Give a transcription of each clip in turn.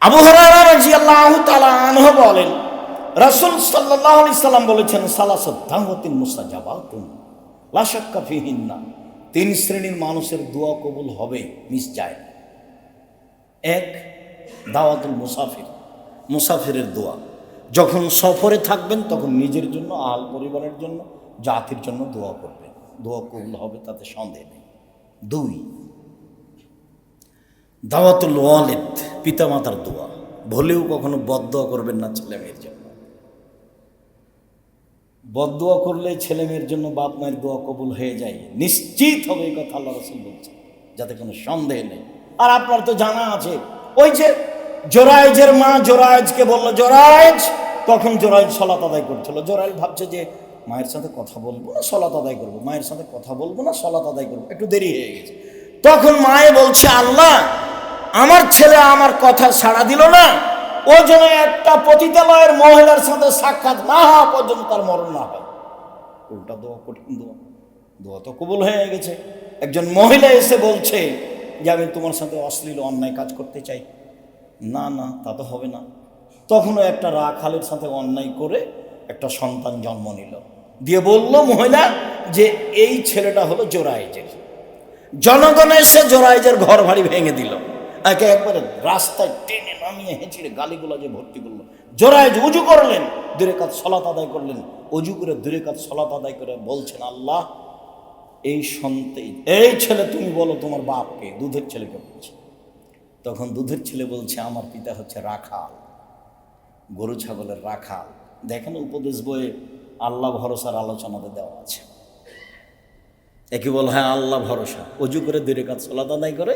আবু হুরায়রা রাদিয়াল্লাহু তাআলা আনহু বলেন, রাসূল সাল্লাল্লাহু আলাইহি সাল্লাম বলেছেন, সালাসাত দাওয়াতিন মুস্তাজাবাতুন লা শাক্কা ফিহিন্না, তিন শ্রেণীর মানুষের দোয়া কবুল হবে, মিস যায় না। এক, দাওয়াতুল মুসাফির, মুসাফিরের দোয়া। যখন সফরে থাকবেন তখন নিজের জন্য, আহল পরিবারের জন্য, জাতির জন্য দোয়া করবেন, দোয়া কবুল হবে, তাতে সন্দেহ নেই। দুই, দাওয়াতুল ওয়ালিদ, পিতামাতার দোয়া। ভুলেও কখনো বদদোয়া করবেন না ছেলে মেয়ের জন্য। বদদোয়া করলে ছেলে মেয়ের জন্য বাপ মায়ের দোয়া কবুল হয়ে যায়, নিশ্চিত হবে, এই কথা আল্লাহ রাসূল বলছে, যাতে কোনো সন্দেহ নেই। আর আপনার তো জানা আছে, ওই যে জোরায়েজের মা জোরায়েজকে বললো জোরায়েজ, তখন জোরায়েজ সালাত আদায় করছিল। জোরায়েজ ভাবছে যে মায়ের সাথে কথা বলবো না সালাত আদায় করবো, মায়ের সাথে কথা বলবো না সালাত আদায় করবো, একটু দেরি হয়ে গেছে। তখন মায়ে বলছে, আল্লাহ, আমার ছেলে আমার কথা সাড়া দিল না, ও যেন একটা পতিতালয়ের মহিলার সাথে সাক্ষাৎ না হওয়া পর্যন্ত তার মরণ না হয়। উল্টা দোয়া, কঠিন দোয়া, দোয়া তো কবুল হয়ে গেছে। একজন মহিলা এসে বলছে যে আমি তোমার সাথে অশ্লীল অন্যায় কাজ করতে চাই। না না, তা তো হবে না। তখনও একটা রাখালের সাথে অন্যায় করে একটা সন্তান জন্ম নিল, দিয়ে বলল মহিলা যে এই ছেলেটা হলো জোরায়েজের। জনগণ এসে জোরায়েজের ঘর বাড়ি ভেঙে দিল, একে একবারে রাস্তায় টেনে নামিয়ে হেঁচড়ে গালিগুলো যে ভর্তি করলো। জোরায়েজ উজু করলেন, 2 রাকাত সালাত আদায় করলেন, উজু করে 2 রাকাত সালাত আদায় করে বলছেন, আল্লাহ, এই ছেলে তুমি বলো তোমার বাপকে, দুধের ছেলেকে বলছে। তখন দুধের ছেলে বলছে, আমার পিতা হচ্ছে রাখাল, গরু ছাগলের রাখাল। দেখেন উপদেশ বইয়ে আল্লাহ ভরসার আলোচনাতে দেওয়া আছে। একে বল, হ্যাঁ আল্লাহ ভরসা। অজু করে 2 রাকাত সালাত আদায় করে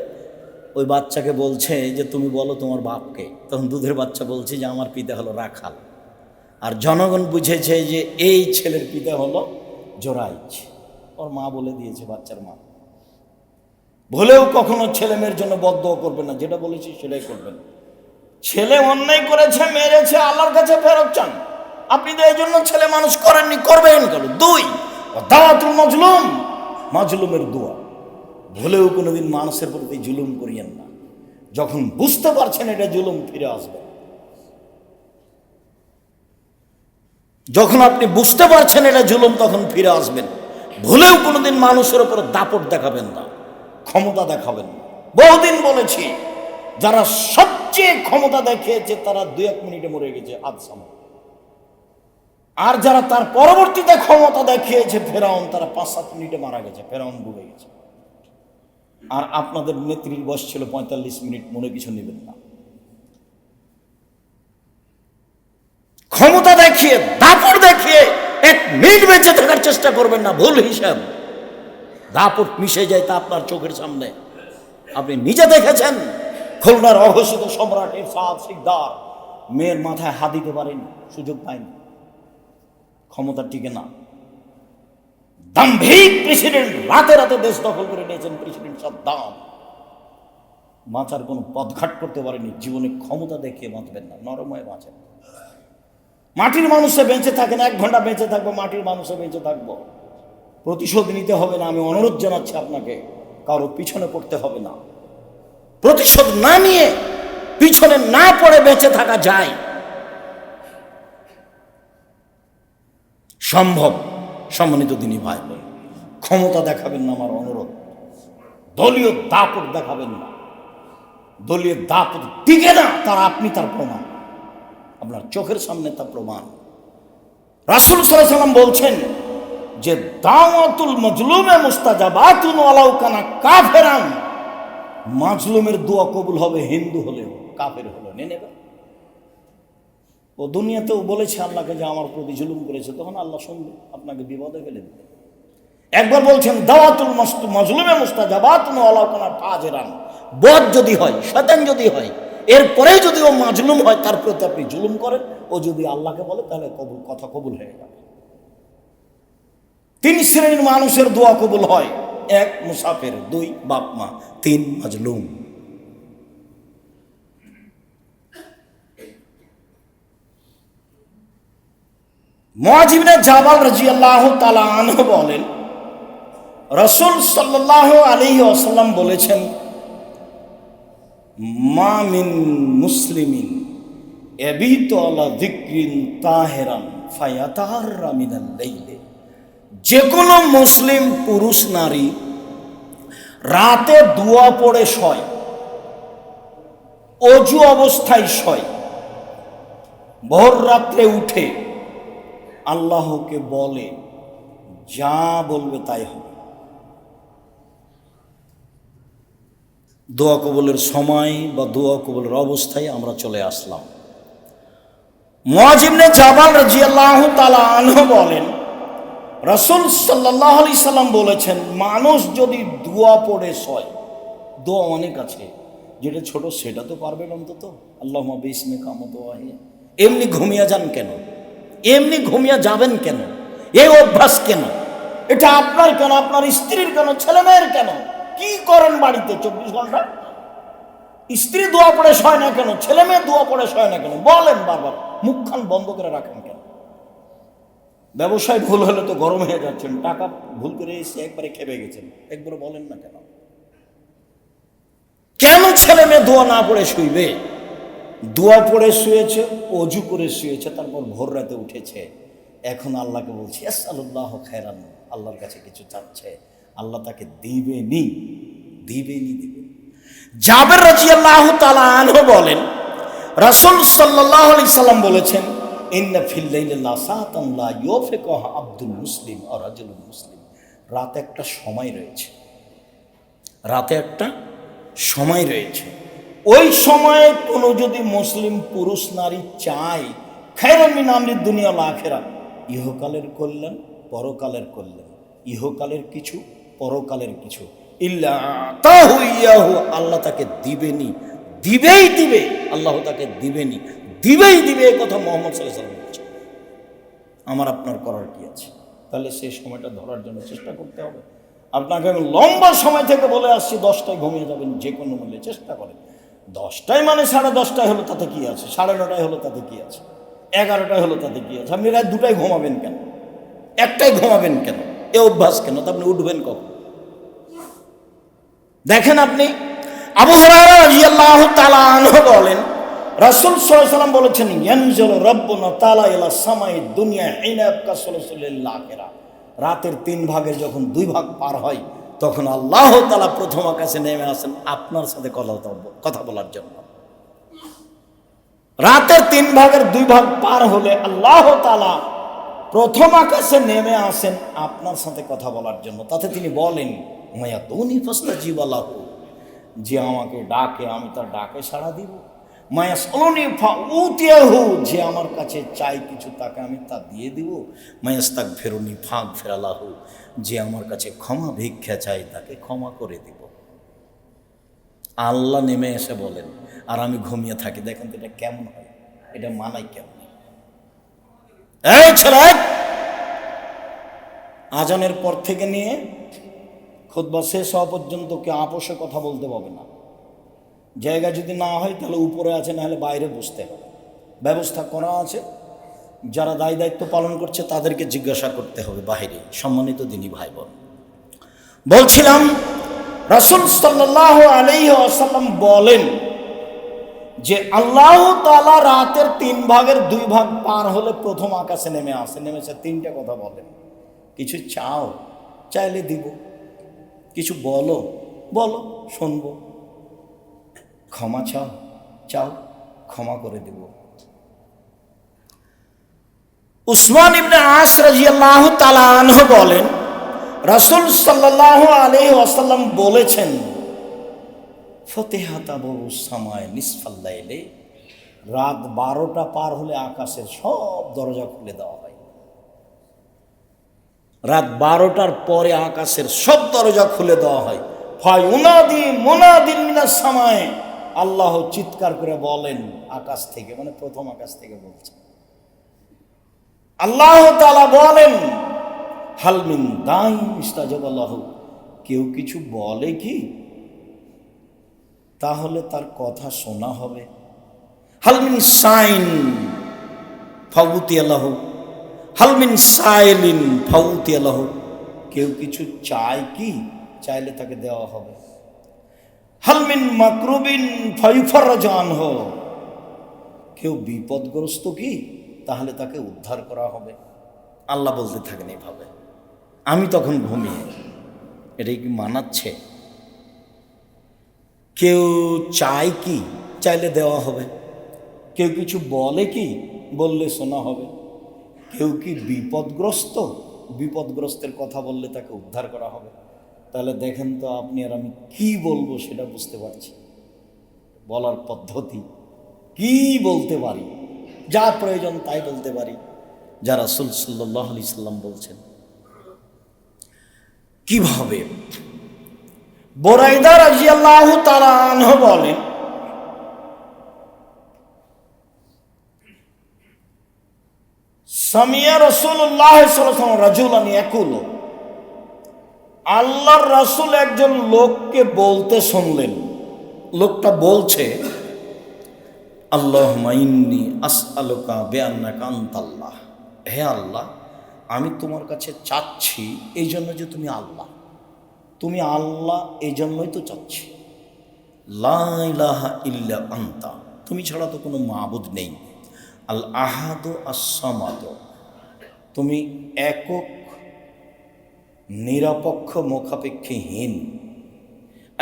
ওই বাচ্চাকে বলছে যে তুমি বলো তোমার বাপকে। তখন দুধের বাচ্চা বলছে যে আমার পিতা হলো রাখাল। আর জনগণ বুঝেছে যে এই ছেলের পিতা হলো জোরায়েজ। ওর মা বলে দিয়েছে, বাচ্চার মা। ভুলেও কখনো ছেলে মেয়ের জন্য বদদোয়া করবেন না, যেটা বলেছি সেটাই করবেন। ছেলে অন্যায় করেছে, মেরেছে, আল্লাহর কাছে ফেরত চান। আপনি তো এই জন্য ছেলে মানুষ করেননি, করবেন কেন? 2, দাওয়াতুল মাজলুম, মাজলুমের দোয়া। ভুলেও কোনোদিন মানুষের প্রতি জুলুম করিয়েন না। যখন বুঝতে পারছেন এটা জুলুম, ফিরে আসবেন। যখন আপনি বুঝতে পারছেন এটা জুলুম, তখন ফিরে আসবেন। ভুলেও কোনোদিন মানুষের উপর দাপট দেখাবেন না, ক্ষমতা দেখাবেন না। বহুদিন বলেছি, যারা সবচেয়ে ক্ষমতা দেখিয়েছে তারা 2-1 মিনিটে মরে গেছে, আদসামা। আর যারা তার পরবর্তীতে ক্ষমতা দেখিয়েছে, ফেরাউন, তারা 5-7 মিনিটে মারা গেছে, ফেরাউন ডুবে গেছে। আর আপনাদের নেত্রীর বয়স ছিল 45 মিনিট, মনে কিছু নেবেন না। ক্ষমতা দেখিয়ে, দাপট দেখিয়ে 1 মিনিট বেঁচে থাকার চেষ্টা করবেন না, ভুল হিসাব। দাপট মিশে যায় তা আপনার চোখের সামনে, আপনি নিজে দেখেছেন। খুলনার অঘোষিত সম্রাট ইরশাদ শিকদার মেয়ের মাথায় হাত দিতে পারেনি, সুযোগ পায়নি, ক্ষমতা টিকে না। দাম্ভিক প্রেসিডেন্ট, রাতে রাতে দেশ দখল করে নিয়েছেন প্রেসিডেন্ট সাদ্দাম, বাঁচার কোনো পথঘাট করতে পারেনি। জীবনে ক্ষমতা দেখিয়ে বাঁচবেন না, নরম হয়ে বাঁচেন। মাটির মানুষে বেঁচে থাকেন, 1 ঘন্টা বেঁচে থাকবো, মাটির মানুষে বেঁচে থাকবো। প্রতিশোধ নিতে হবে না, আমি অনুরোধ জানাচ্ছি আপনাকে, কারো পিছনে পড়তে হবে না। প্রতিশোধ না নিয়ে, পিছনে না পড়ে বেঁচে থাকা যায়, সম্ভব। সম্মানিত দিনী ভাই বোন, ক্ষমতা দেখাবেন না, আমার অনুরোধ। দলীয় দাপট দেখাবেন না। দলীয় দাপট টিকে না, তার আপনি তার প্রমাণ, আপনার চোখের সামনে তা প্রমাণ। রাসূল সাল্লাল্লাহু আলাইহি ওয়াসাল্লাম বলছেন যে দাওয়াতুল মাজলুমে মুস্তাজাবাতুন ওয়ালাউ কানা কাফিরান, মাজলুমের দোয়া কবুল হবে, হিন্দু হলেও, কাফের হলেও। নেবে ও দুনিয়াতেও বলেছে আল্লাহকে যে আমার প্রতি জুলুম করেছে, তখন আল্লাহ শুনবে, আপনাকে বিপদে ফেলে দেবে। একবার বলছেন দাওয়াতুল মাজলুমে মুস্তাজাবাতুন ওয়ালাউ কানা ফাজিরান, বদ যদি হয়, শয়তান যদি হয়, এরপরে যদি ও মাজলুম হয়, তার প্রতি আপনি জুলুম করেন, ও যদি আল্লাহকে বলে, তাহলে কথা কবুল হয়ে যাবে। 3 শ্রেণীর মানুষের দোয়া কবুল হয়: 1 মুসাফির, 2 বাপ মা, 3 মাজলুম। মুআয ইবনে জাবাল রাদিয়াল্লাহু তাআলা আনহু বলেন, রাসূল সাল্লাল্লাহু আলাইহি ওয়াসাল্লাম বলেছেন, মা মিন মুসলিমিন ইয়াবিতু আলা যিকরিন তাহিরান ফায়াতাহাররা মিনাল লাইলি, যে কোনো মুসলিম পুরুষ নারী রাতে দোয়া পড়ে শয়, অজু অবস্থায় শয়, ভোর রাত্রে উঠে আল্লাহকে বলে, যা বলবে তাই হবে। দোয়া কবুলের সময় বা দোয়া কবুলের অবস্থায় আমরা চলে আসলাম। মুআয ইবনে জাবাল রাদিয়াল্লাহু তাআলা আনহু বলেন, রাসূল সাল্লাল্লাহু আলাইহি সাল্লাম বলেছেন, মানুষ যদি দোয়া পড়ে শয়, দোয়া অনেক আছে, যেটা ছোট সেটা তো পারবেন অন্তত, আল্লাহুম্মা বিসমিকা আমুদুআহি। এমনি ঘুমিয়ে যান কেন? এমনি ঘুমিয়ে যাবেন কেন? এই অভ্যাস কেন? এটা আপনার কেন, আপনার স্ত্রীর কেন, ছেলে মেয়ের কেন? কি করেন বাড়িতে 24 ঘন্টা? স্ত্রী দোয়া পড়ে শয় না কেন? ছেলে মেয়ে দোয়া পড়ে শয় না কেন? বলেন বারবার, মুখখান বন্ধ করে রাখেন কেন? ব্যবসায় ভুল হলে তো গরম হয়ে যাচ্ছেন, টাকা ভুল করে এসে একবারে খেপে গেছেন, একবারে বলেন না কেন? কেন ছেলে মেয়ে দোয়া না পড়ে শুইবে? দোয়া পড়ে শুয়েছে, অজু করে শুয়েছে, তারপর ভোর রাতে উঠেছে, এখন আল্লাহকে বলছি আসআলুল্লাহ খায়রান, আল্লাহর কাছে কিছু চাচ্ছে, আল্লাহ তাকে দিবেনি, দিবেনি, দিবেন। জাবের রাদিয়াল্লাহু তাআলা আনহু বলেন, রাসূল সাল্লাল্লাহু আলাইহি সাল্লাম বলেছেন, ইন্না ফিল লাইলি লাসাতান লা ইউফিকুহা আব্দুল মুসলিম আও রাজুলুল মুসলিম। রাতে একটা সময় রয়েছে, রাতে একটা সময় রয়েছে, ওই সময়ে কোনো যদি মুসলিম পুরুষ নারী চায় খায়রান মিন আমরিদ দুনিয়া ওয়াল আখিরাহ, ইহকালের কল্যাণ পরকালের কল্যাণ, ইহকালের কিছু পরকালের কিছু, ইল্লা তাহু ইয়াহু, আল্লাহ তাকে দিবেনি, দিবেই দিবে, আল্লাহ তাকে দিবেনি, দিবেই দিবে, এই কথা মুহাম্মদ সাল্লাল্লাহু আলাইহি ওয়াসাল্লাম বলেছেন। আমার আপনার করার কি আছে? তাহলে সেই সময়টা ধরার জন্য চেষ্টা করতে হবে। আপনাকে আমি লম্বা সময় থেকে বলে আসছি 10টায় ঘুমিয়ে যাবেন, যে কোনো মূল্যে চেষ্টা করেন। 10টায় মানে 10:30টায় হলো তাতে কি আছে, 9:30টায় হলো তাতে কি আছে, 11টায় হলো তাতে কি আছে? আপনি রাত 2টায় ঘুমাবেন কেন, 1টায় ঘুমাবেন কেন? এ অভ্যাস কেন? তো আপনি উঠবেন কখন? দেখেন, আপনি আবু হুরায়রা রাদিয়াল্লাহু তাআলা আনহু বলেন, রাসূল সাল্লাল্লাহু আলাইহি ওয়াসাল্লাম বলেছেন, ইয়ানজিলু রাব্বুনা তাআলা ইলা সামাই দুনিয়া হিনা ইয়াবকা সুলুসুল আখিরাহ। রাতের 3 ভাগের যখন 2 ভাগ পার হয়, তখন আল্লাহ তাআলা প্রথম আকাশে নেমে আসেন আপনার সাথে কথা বলার জন্য। রাতের 3 ভাগের 2 ভাগ পার হলে আল্লাহ তাআলা প্রথম আকাশে নেমে আসেন আপনার সাথে কথা বলার জন্য। তাতে তিনি বলেন, মায়াতুনি ফাস্তাজিবা লাহু, যে আমাকে ডাকে আমি তার ডাকে সাড়া দিব। মায়াসআলুনি ফাউতিয়াহু, যে আমার কাছে চাই কিছু তাকে আমি তা দিয়ে দিব। মায়াস্তাগফিরুনি ফাগফির লাহু, যে আমার কাছে ক্ষমা ভিক্ষা চাই তাকে ক্ষমা করে দিব। আল্লাহ নেমে এসে বলেন, আর আমি ঘুমিয়ে থাকি। দেখেন তো এটা কেমন হয়? এটা মানাই কেমন? এই ছেলে, আজানের পর থেকে নিয়ে খুতবা শেষ হওয়া পর্যন্ত কে আপোষে কথা বলতে পারবে না। জায়গা যদি না হয় তাহলে উপরে আছে, না হলে বাইরে বসতে হবে। ব্যবস্থা করা আছে, যারা দায় দায়িত্ব পালন করছে তাদেরকে জিজ্ঞাসা করতে হবে বাইরে। সম্মানিত দিনী ভাই বোন, বলছিলাম রাসূল সাল্লাল্লাহু আলাইহি ওয়াসাল্লাম বলেন যে আল্লাহ তাআলা রাতের 3 ভাগের 2 ভাগ পার হলে প্রথম আকাশে নেমে আসে। নেমেছে 3টা কথা বলেন, কিছু চাও, চাইলে দিব, কিছু বলো, বলো, শুনবো, ক্ষমা চাও, চাও, ক্ষমা করে দেব। উসমান ইবনে আস রাদিয়াল্লাহু তাআলা আনহু বলেন, রাসূল সাল্লাল্লাহু আলাইহি ওয়াসাল্লাম বলেছেন, ফতিহাতা আবওয়াবুস সামায়ে নিসফাল লাইলি, রাত 12টা পার হলে আকাশের সব দরজা খুলে দেওয়া হয়। রাত 12টার পরে আকাশের সব দরজা খুলে দেওয়া হয়। ফায়ুনাদি মুনাদিন মিনাস সামায়ে, আল্লাহ চিৎকার করে বলেন আকাশ থেকে, মানে প্রথম আকাশ থেকে বলছে। আল্লাহ তাআলা বলেন, হাল মিন দাইন ইস্তাজাবা লাহু, কেউ কিছু বলে কি, তাহলে তার কথা শোনা হবে। হাল মিন সাইন ফাউতিয়া লাহু, হাল মিন সাইলিন ফাউতিয়া লাহু, কেউ কিছু চায় কি, চাইলে তাকে দেওয়া হবে। হাল মিন মাকরুবিন ফায়ুফাররাজু আনহু, কেউ বিপদগ্রস্ত কি, তাহলে তাকে উদ্ধার করা হবে। আল্লাহ বলতে থাকেন এইভাবে, আমি তখন ঘুমিয়ে। এটাই কি মানাচ্ছে? কেউ চায় কি, চাইলে দেওয়া হবে। কেউ কিছু বলে কি, বললে শোনা হবে। কেউ কি বিপদগ্রস্ত, বিপদগ্রস্তের কথা বললে তাকে উদ্ধার করা হবে। তাহলে দেখেন তো আপনি আর আমি কি বলবো সেটা বুঝতে পারছি। বলার পদ্ধতি কি বলতে পারি, যা প্রয়োজন তাই বলতে পারি, যা রাসূল সাল্লাল্লাহু আলাইহি সাল্লাম বলছেন। কিভাবে? বুরাইদা রাদিয়াল্লাহু তাআলা আনহু বলেন, সামিয়া রাসূলুল্লাহ সাল্লাল্লাহু আলাইহি ওয়াসাল্লাম রাজুলান ইয়াকুলু, আল্লাহর রাসূল একজন লোককে বলতে শুনলেন। লোকটা বলছে, আল্লাহুম্মা ইন্নী আসআলুকা বিআন্নাকা আনতাল্লাহ, হে আল্লাহ, আমি তোমার কাছে চাচ্ছি এই জন্য যে তুমি আল্লাহ, তুমি আল্লাহ, এই জন্যই তো চাচ্ছি। লা ইলাহা ইল্লা আনতা, তুমি ছাড়া তো কোনো মাবুদ নেই। আল আহাদু আস-সামাদ, তুমি একক নিরপেক্ষ মুখাপেক্ষীহীন।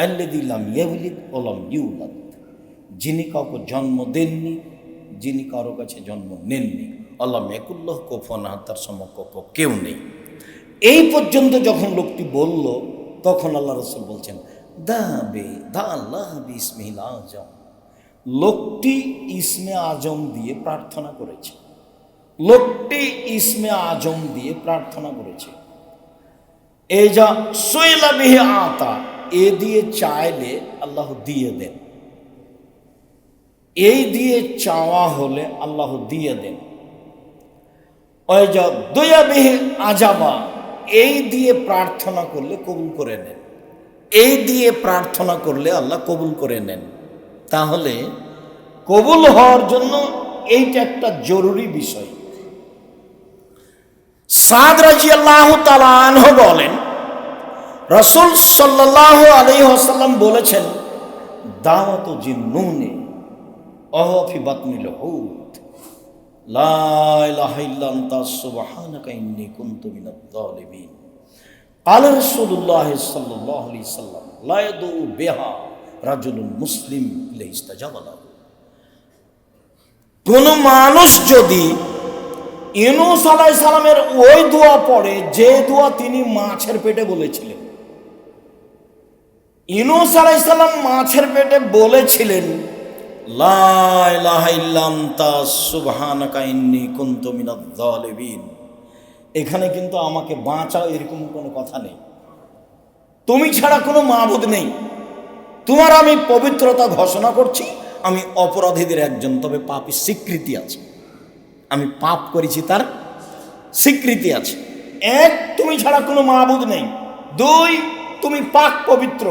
আল্লাযী লাম ইয়ালিদ ওয়া লাম ইউলাদ, যিনি কাউকে জন্ম দেননি, যিনি কারো কাছে জন্ম নেননি। আল্লাহ মেকুল্লাহ কুফুয়ান আহাদ, তার সমকক্ষ কেউ নেই। এই পর্যন্ত যখন লোকটি বলল, তখন আল্লাহ রাসূল বলছেন, দা আল্লাহ বিসমিহিল আজম, লোকটি ইসমে আজম দিয়ে প্রার্থনা করেছে। লোকটি ইসমে আজম দিয়ে প্রার্থনা করেছে। এই যা সুইলা বিহি আতা, এ দিয়ে চাইলে আল্লাহ দিয়ে দেন। এই দিয়ে চাওয়া হলে আল্লাহ দিয়ে দেন। ওই যা দুয়া বিহি আজাবা, এই দিয়ে প্রার্থনা করলে কবুল করে নেন। এই দিয়ে প্রার্থনা করলে আল্লাহ কবুল করে নেন। তাহলে কবুল হওয়ার জন্য এইটা একটা জরুরি বিষয়। সাদ রাদিয়াল্লাহু তাআলা আনহু বলেন, রাসূল সাল্লাল্লাহু আলাইহি ওয়াসাল্লাম বলেছেন, দাওয়াতু জিন্নুনি ওয়া ফি বাতনিল হুত, লা ইলাহা ইল্লা আনতা সুবহানাকা ইন্নী কুনতু মিনাজ জালিমিন। قال رسول الله صلى الله عليه وسلم لا يدعو بها رجل مسلم الا استجاب له। কোন মানুষ যদি ইউনূস আলাইহিস সালামের ওই দোয়া পড়ে, যে দোয়া তিনি মাছের পেটে বলেছিলেন। ইউনূস আলাইহিস সালাম মাছের পেটে বলেছিলেন, লা ইলাহা ইল্লা আনতা সুবহানাকা ইন্নী কুনতু মিনাজ জালিমিন। এখানে কিন্তু আমাকে বাঁচাও এরকম কোনো কথা নেই। তুমি ছাড়া কোনো মাবুদ নেই। তোমার আমি পবিত্রতা ঘোষণা করছি, আমি অপরাধীদের একজন, তবে পাপী স্বীকৃতি আছে। আমি পাপ করেছি তার স্বীকৃতি আছে। এক, তুমি ছাড়া কোনো মাবুদ নেই। দুই, তুমি পাক পবিত্র।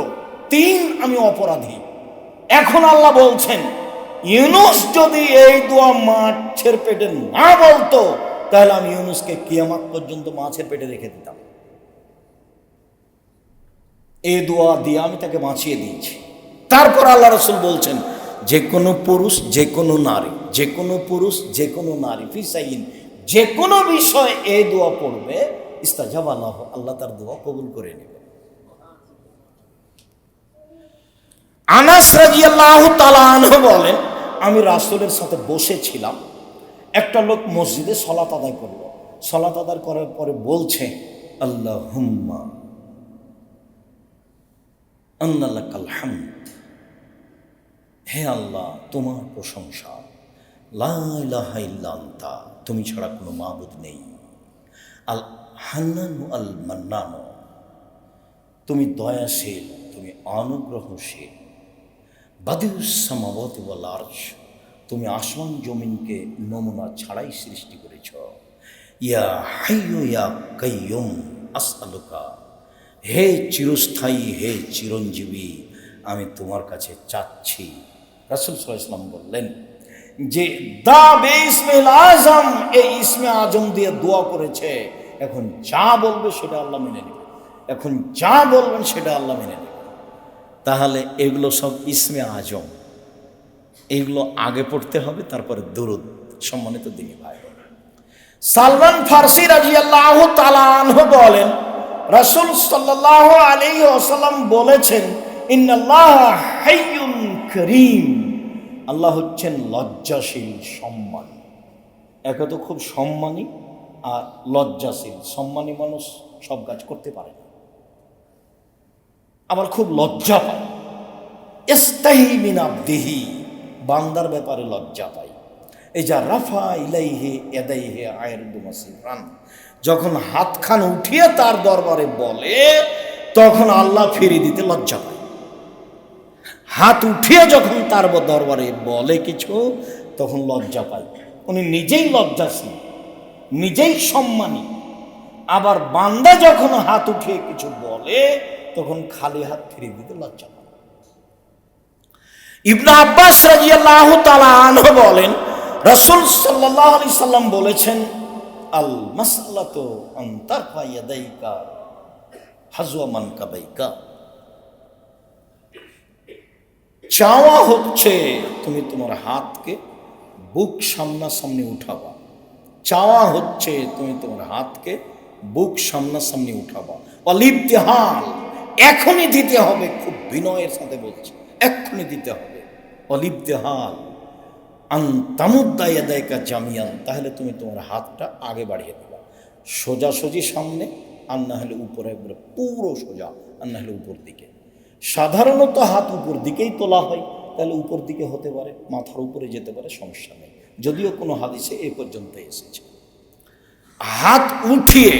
তিন, আমি অপরাধী। এখন আল্লাহ বলছেন, ইউনূস যদি এই দোয়া মাছের পেটে না বলতো, তাহলে আমি ইউনূসকে কিয়ামত পর্যন্ত মাছের পেটে রেখে দিতাম। এই দোয়া দিয়ে আমি তাকে বাঁচিয়ে দিয়েছি। তারপর আল্লাহ রাসূল বলছেন, যে কোনো পুরুষ, যে কোনো নারী, যে কোনো পুরুষ, যে কোনো নারী, ফিসাইন, যে কোনো বিষয় এই দোয়া পড়বে, ইস্তাজাবা লাহু, আল্লাহ তার দোয়া কবুল করে নেবে। আনাস রাদিয়াল্লাহু তাআলা আনহু বলেন, আমি রাসূলের সাথে বসেছিলাম। একটা লোক মসজিদে সালাত আদায় করলো। সালাত আদায় করার পরে বলছে, আল্লাহুম্মা আন্না লাকাল হামদ, হে আল্লাহ তোমার প্রশংসা, লা ইলাহা ইল্লা আনতা, তুমি ছাড়া কোনো মাবুদ নেই। আল হান্নানু আল মান্নান, তুমি দয়াশীল, তুমি অনুগ্রহশীল। বাদিউস সামাওয়াতি ওয়াল আরশ, তুমি আসমান জমিনকে নমুনা ছাড়াই সৃষ্টি করেছ। ইয়া হাইয়ু ইয়া কাইয়ুম আসআলুকা, হে চিরস্থায়ী, হে চিরঞ্জীবী, আমি তোমার কাছে চাচ্ছি। রাসূল সাল্লাল্লাহু আলাইহি ওয়াসাল্লাম বললেন যে দা বিসমিল আজম, এই ইসমে আজম দিয়ে দোয়া করেছে। এখন যা বলবে সেটা আল্লাহ মেনে নেবে। এখন যা বলবেন সেটা আল্লাহ মেনে নেবে। তাহলে এগুলো সব ইসমে আজম, এইগুলো আগে পড়তে হবে, তারপরে দুরুদ। সম্মানিত দিনী ভাই, সালমান ফারসি রাদিয়াল্লাহু তাআলা আনহু বলেন, রাসূল সাল্লাল্লাহু আলাইহি ওয়াসাল্লাম বলেছেন, ইন্নাল্লাহা হাইয়ুন কারীম, আল্লাহ হচ্ছেন লজ্জাশীল, সম্মানী। একে তো খুব সম্মানী আর লজ্জাশীল। সম্মানী মানুষ সব কাজ করতে পারে না, আবার খুব লজ্জা পায়। ইস্তাহি মিন আবদিহি, বান্দার ব্যাপারে লজ্জা পায়। এই যা রাফা ইলাইহি ইয়াদাইহি আয়রদু মাসিরান, যখন হাতখান উঠিয়ে তার দরবারে বলে তখন আল্লাহ ফিরিয়ে দিতে লজ্জা পায়। হাত উঠিয়ে যখন তার দরবারে বলে কিছু, তখন লজ্জা পায়। উনি নিজেই লজ্জাশীল, নিজেই সম্মানী। আবার বান্দা যখন হাত উঠিয়ে কিছু বলে তখন খালি হাত ফিরিয়ে দিতে লজ্জা পায়। ইবনে আব্বাস রাদিয়াল্লাহু তাআলা আনহু বলেন, রাসূল সাল্লাল্লাহু আলাইহি সাল্লাম বলেছেন, আল মাসআলাতু আন তারফা ইয়াদাইকা হাজওয়া মানকাবাইকা, চাওয়া হচ্ছে তুমি তোমার হাতকে বুক সামনাসামনি উঠাবা। চাওয়া হচ্ছে তুমি তোমার হাতকে বুক সামনাসামনি উঠাবা। অলিবতিহাল, এখনই দিতে হবে, খুব বিনয়ের সাথে বলছে, এক্ষুনি দিতে হবে। অলিবতিহাল আন তামুদ্দা ইয়াদাইকা জামিয়ান, তাহলে তুমি তোমার হাতটা আগে বাড়িয়ে দেবা, সোজাসুজি সামনে, আর না হলে উপরে, পুরো সোজা, আর না হলে উপর দিকে। সাধারণত হাত উপর দিকেই তোলা হয়, তাহলে উপর দিকে হতে পারে, মাথার উপরে যেতে পারে, সমস্যা নেই। যদিও কোনো হাদিসে এই পর্যন্ত এসেছে। হাত উঠিয়ে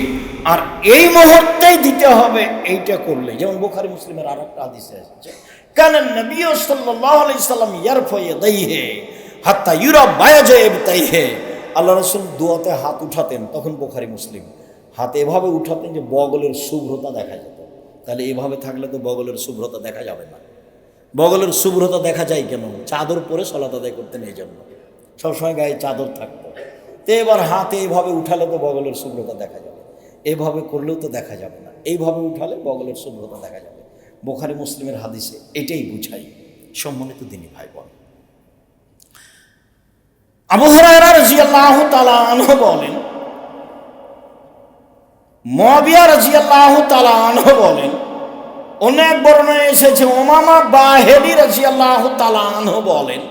আর এই মুহূর্তেই দিতে হবে, এইটা করলে, যেমন বুখারী মুসলিমের আর একটা হাদিসে এসেছে, কানা নবী সাল্লাল্লাহু আলাইহি সাল্লাম ইয়ারফা ইয়াদাইহি হাত্তা ইউরা বায়াজা ইবতাইহি, আল্লাহ রাসূল দোয়াতে হাত উঠাতেন, তখন বুখারী মুসলিম, হাত এভাবে উঠাতেন যে বগলের শুভ্রতা দেখা যেত। তাহলে এভাবে থাকলে তো বগলের শুভ্রতা দেখা যাবে না। বগলের শুভ্রতা দেখা যায় কেন? চাদর পরে সালাত আদায় করতেন, এই জন্য সবসময় গায়ে চাদর থাকতো। তো এবার হাতে এইভাবে উঠালে তো বগলের শুভ্রতা দেখা যাবে, এইভাবে করলেও তো দেখা যাবে না, এইভাবে উঠালে বগলের শুভ্রতা দেখা যাবে। বুখারী মুসলিমের হাদিসে এটাই বুঝাই। সম্মানিত দিনী ভাই বোন, আবু হুরায়রা রাদিয়াল্লাহু তাআলা আনহু বলেন, মুআবিয়া রাদিয়াল্লাহু তাআলা আনহু বলেন, অনেক বর্ণনায় এসেছে, উমামা বাহিলি রাদিয়াল্লাহু তাআলা আনহু বলেন,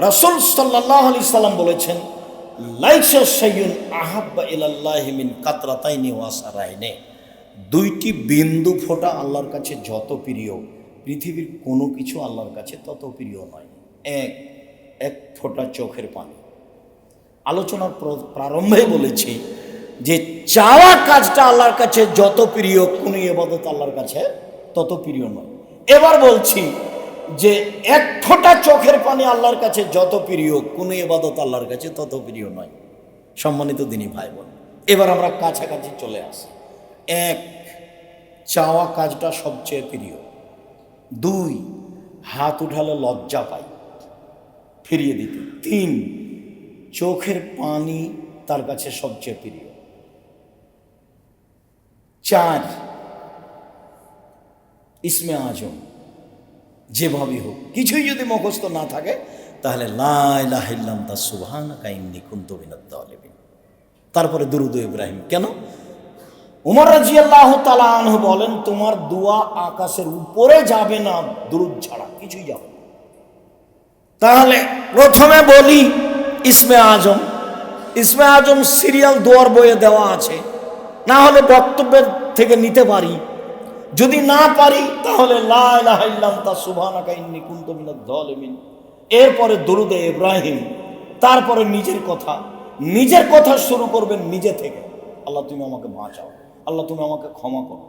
রাসূল সাল্লাল্লাহু আলাইহি সাল্লাম বলেছেন, লাইসা শাইউন আহাব্বা ইলাল্লাহি মিন কাতরাতাইনি ওয়া সারাইনি, দুইটি বিন্দু ফোঁটা আল্লাহর কাছে যত প্রিয়, পৃথিবীর কোনো কিছু আল্লাহর কাছে তত প্রিয় নয়। এক ফোঁটা চোখের পানি। আলোচনার প্রারম্ভে বলেছি যে চাওয়া কাজটা আল্লাহর কাছে যত প্রিয়, কোনো ইবাদত আল্লাহর কাছে তত প্রিয় নয়। এবার বলছি যে এক ফোঁটা চোখের পানি আল্লাহর কাছে যত প্রিয়, কোনো ইবাদত আল্লাহর কাছে তত প্রিয় নয়। সম্মানিত দিনী ভাই বোন, এবার আমরা কাছাকাছি চলে আসি। এক, চাওয়া কাজটা সবচেয়ে প্রিয়। দুই, হাত উঠালে লজ্জা পাই, ফিরিয়ে দিতে। তিন, চোখের পানি তার কাছে সবচেয়ে প্রিয়। চার, ইসমে আজম যেভাবে হোক, কিছুই যদি মুখস্থ না থাকে তাহলে লা ইলাহা ইল্লা আনতা সুবহানাকা ইন্নী কুনতু মিনাজ জালিমিন। তারপরে দুরূদ ইব্রাহিম। কেন? উমর রাদিয়াল্লাহু তাআলা আনহু বলেন, তোমার দোয়া আকাশের উপরে যাবে না দুরূদ ছাড়া, কিছুই যাবে না। তাহলে প্রথমে বলি ইসমে আজম। ইসমে আজম সিরিয়াল দোয়ার বইয়ে দেওয়া আছে, না হলে বক্তব্যের থেকে নিতে পারি। যদি না পারি তাহলে লা ইলাহা ইল্লা আনতা সুবহানাকা ইন্নী কুনতু মিনাজ জালিমিন। এরপরে দুরূদে ইব্রাহিম, তারপরে নিজের কথা শুরু করবেন নিজে থেকে। আল্লাহ তুমি আমাকে বাঁচাও, আল্লাহ তুমি আমাকে ক্ষমা করো,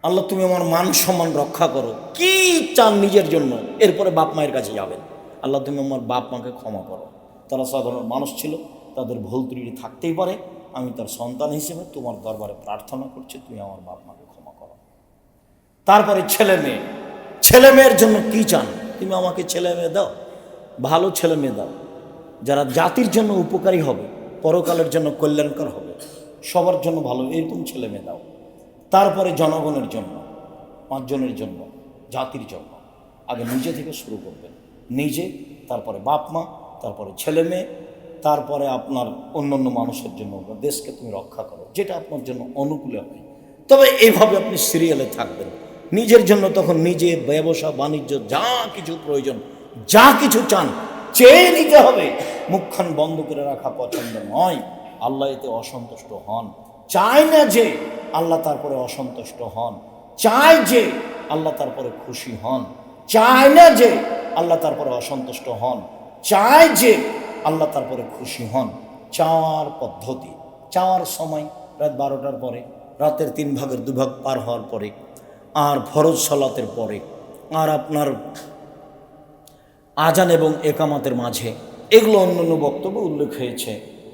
আল্লাহ তুমি আমার মান সম্মান রক্ষা করো, কি চান নিজের জন্য। এরপরে বাপ মায়ের কাছে যাবেন, আল্লাহ তুমি আমার বাপ মাকে ক্ষমা করো, তারা সাধারণ মানুষ ছিল, তাদের ভুল ত্রুটি থাকতেই পারে, আমি তার সন্তান হিসেবে তোমার দরবারে প্রার্থনা করছি, তুমি আমার বাপ মাকে ক্ষমা করো। তারপরে ছেলে মেয়ের জন্য কি চান? তুমি আমাকে ছেলে মেয়ে দাও, ভালো ছেলে মেয়ে দাও, যারা জাতির জন্য উপকারী হবে, পরকালের জন্য কল্যাণকর হবে, সবার জন্য ভালো, এরকম ছেলে মেয়ে দাও। তারপরে জনগণের জন্য, 5 জনের জন্য, জাতির জন্য। আগে নিজে থেকে শুরু করবেন, নিজে, তারপরে বাপ মা, তারপরে ছেলে মেয়ে, তারপরে আপনার অন্যান্য মানুষের জন্য। দেশকে তুমি রক্ষা করো, যেটা আপনার জন্য অনুকূলে হয়। তবে এইভাবে আপনি সিরিয়ালে থাকবেন নিজের জন্য। তখন নিজে ব্যবসা বাণিজ্য যা কিছু প্রয়োজন, যা কিছু চান চেয়ে নিতে হবে। মুখখান বন্ধ করে রাখা পছন্দ নয়। আল্লাহ এতে অসন্তুষ্ট হন। চায় না যে আল্লাহ তারপরে অসন্তুষ্ট হন, চায় যে আল্লাহ তারপরে খুশি হন। চায় না যে আল্লাহ তারপরে অসন্তুষ্ট হন, চায় যে আল্লাহ তারপরে খুশি হন। চাওয়ার পদ্ধতি, চাওয়ার সময় রাত 12টার পরে, রাতের 3 ভাগের 2 ভাগ পার হওয়ার পরে, আর ফরজ সালাতের পরে, আর আপনার আজান এবং একামাতের মাঝে, এগুলো অন্যান্য বক্তব্যে উল্লেখ হয়েছে।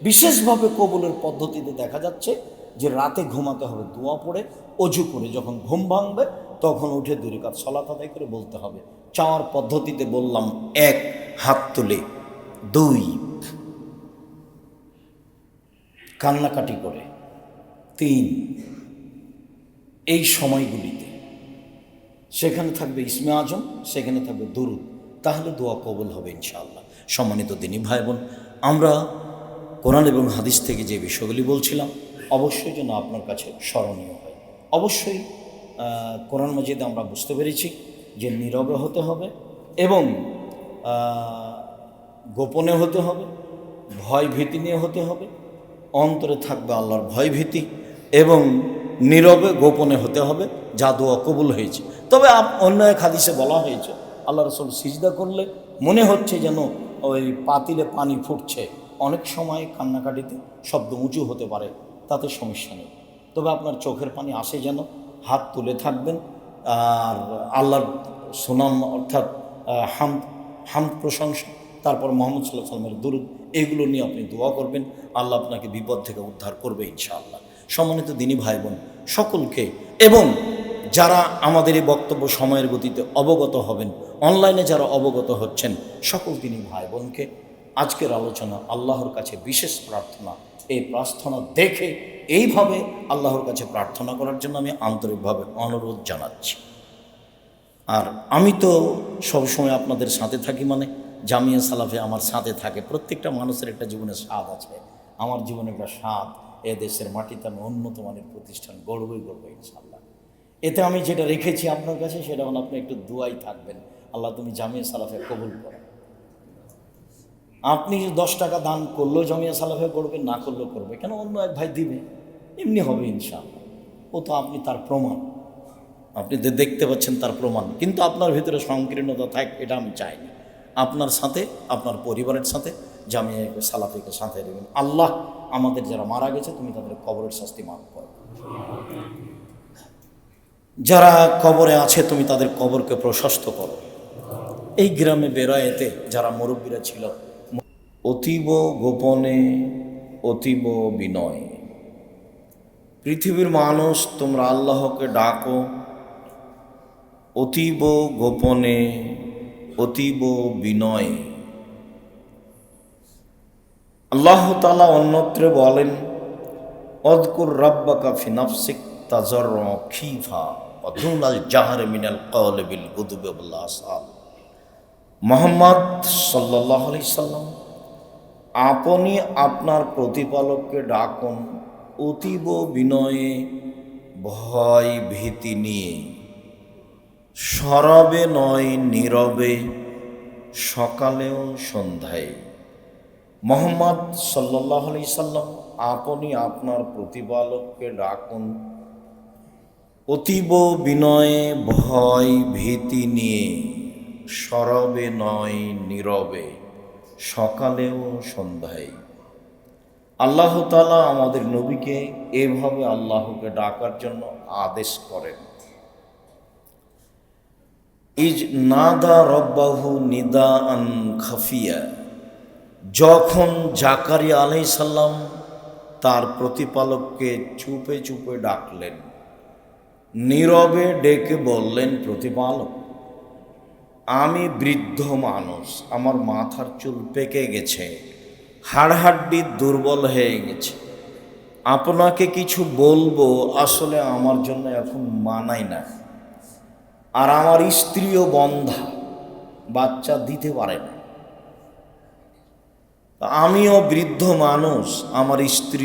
বিশেষভাবে কবুলের পদ্ধতিতে দেখা যাচ্ছে যে রাতে ঘুমাতে হবে দোয়া পড়ে, অজু করে যখন ঘুম ভাঙবে তখন উঠে 2 রাকাত সালাত আদায় করে বলতে হবে। চাওয়ার পদ্ধতিতে বললাম, 1 হাত তুলে, 2 কান্নাকাটি করে, 3 এই সময়গুলিতে সেখানে থাকবে ইসমে আজম, সেখানে থাকবে দুরুদ, তাহলে দোয়া কবুল হবে ইনশাআল্লাহ। সম্মানিত দিনী ভাই বোন, আমরা কোরআন এবং হাদিস থেকে যে বিষয়গুলি বলছিলাম অবশ্যই যেন আপনার কাছে স্মরণীয় হয়। অবশ্যই কোরআন মাজিদে আমরা বুঝতে পেরেছি যে নীরবে হতে হবে এবং গোপনে হতে হবে, ভয় ভীতি নিয়ে হতে হবে, অন্তরে থাকবে আল্লাহর ভয় ভীতি, এবং নীরবে গোপনে হতে হবে, যা দোয়া কবুল হয়েছে। তবে অন্য এক হাদিসে বলা হয়েছে আল্লাহ রাসূল সিজদা করলে মনে হচ্ছে যেন ওই পাতিলে পানি ফুটছে। অনেক সময় কান্নাকাটিতে শব্দ উঁচু হতে পারে, তাতে সমস্যা নেই। তবে আপনার চোখের পানি আসে যেন, হাত তুলে থাকবেন, আর আল্লাহর সুনাম অর্থাৎ হামদ প্রশংসা, তারপর মুহাম্মদ সাল্লাল্লাহু আলাইহি ওয়াসাল্লামের দুরূদ, এগুলো নিয়ে আপনি দোয়া করবেন। আল্লাহ আপনাকে বিপদ থেকে উদ্ধার করবে ইনশাআল্লাহ। সম্মানিত দিনী ভাই বোন সকলকে, এবং যারা আমাদের এই বক্তব্য সময়ের গতিতে অবগত হবেন, অনলাইনে যারা অবগত হচ্ছেন, সকল দিনী ভাই বোনকে আজকের আলোচনা, আল্লাহর কাছে বিশেষ প্রার্থনা, এই প্রার্থনা দেখে এইভাবে আল্লাহর কাছে প্রার্থনা করার জন্য আমি আন্তরিকভাবে অনুরোধ জানাচ্ছি। আর আমি তো সবসময় আপনাদের সাথে থাকি, মানে জামিয়া সালাফে আমার সাথে থাকে। প্রত্যেকটা মানুষের একটা জীবনে স্বাদ আছে, আমার জীবনে একটা স্বাদ। এ দেশের মাটিতে আমি উন্নত মানের প্রতিষ্ঠান গড়বই ইনশাআল্লাহ। এতে আমি যেটা রেখেছি আপনার কাছে, সেটা হলো আপনি একটু দুয়াই থাকবেন, আল্লাহ তুমি জামিয়া সালাফে কবুল করো। আপনি 10 টাকা দান করলেও জামিয়া সালাফে করবে, না করলেও করবে, কেন অন্য এক ভাই দিবে, এমনি হবে ইনশাআল্লাহ। ও তো আপনি তার প্রমাণ, আপনি দেখতে পাচ্ছেন তার প্রমাণ। কিন্তু আপনার ভিতরে সংকীর্ণতা থাক, এটা আমি চাই না। আপনার সাথে, আপনার পরিবারের সাথে জামিয়া সালাফিকে সাথে দেবেন। আল্লাহ আমাদের যারা মারা গেছে তুমি তাদের কবরের শাস্তি মাফ করো, যারা কবরে আছে তুমি তাদের কবরকে প্রশস্ত করো। এই গ্রামে বেড়ায়েতে যারা মুরব্বীরা ছিল, অতীব গোপনে অতীব বিনয়, পৃথিবীর মানুষ তোমরা আল্লাহকে ডাকো অতীব গোপনে অতীব বিনয়। আল্লাহ তাআলা অন্যত্রে বলেন, অযকুর রাব্বাকা ফি নাফসিক তাজাররুআ খিফা ওয়া দুনাল জাহরি মিনাল কওলি বিল গুদুবি ওয়াল আসাল। মুহাম্মদ সাল্লাল্লাহু আলাইহি সাল্লাম, আপনি আপনার প্রতিপালককে ডাকুন অতীব বিনয়ে, ভয় ভীতি নিয়ে, সরবে নয় নীরবে, সকালেও সন্ধ্যায়। মুহাম্মদ সাল্লাল্লাহু আলাইহি সাল্লাম, আপনি আপনার প্রতিপালককে ডাকুন অতীব বিনয়ে, ভয় ভীতি নিয়ে, সরবে নয় নীরবে, সকালেও সন্ধ্যায়। আল্লাহ তাআলা আমাদের নবীকে এভাবে আল্লাহকে ডাকার জন্য আদেশ করেন। ইজ নাদা রব্বাহু নিদাআন খাফিয়া, যখন জাকারিয়া আলাইহিস সালাম তার প্রতিপালককে চুপে চুপে ডাকলেন, নীরবে ডেকে বললেন, প্রতিপালক আমি বৃদ্ধ মানুষ, আমার মাথার চুল পেকে গেছে, হাড়হাড্ডি দুর্বল হয়ে গেছে, আপনাকে কিছু বলবো আসলে আমার জন্য এখন মানায় না। আর আমার স্ত্রীও বন্ধা, বাচ্চা দিতে পারে না। আমিও বৃদ্ধ মানুষ, আমার স্ত্রী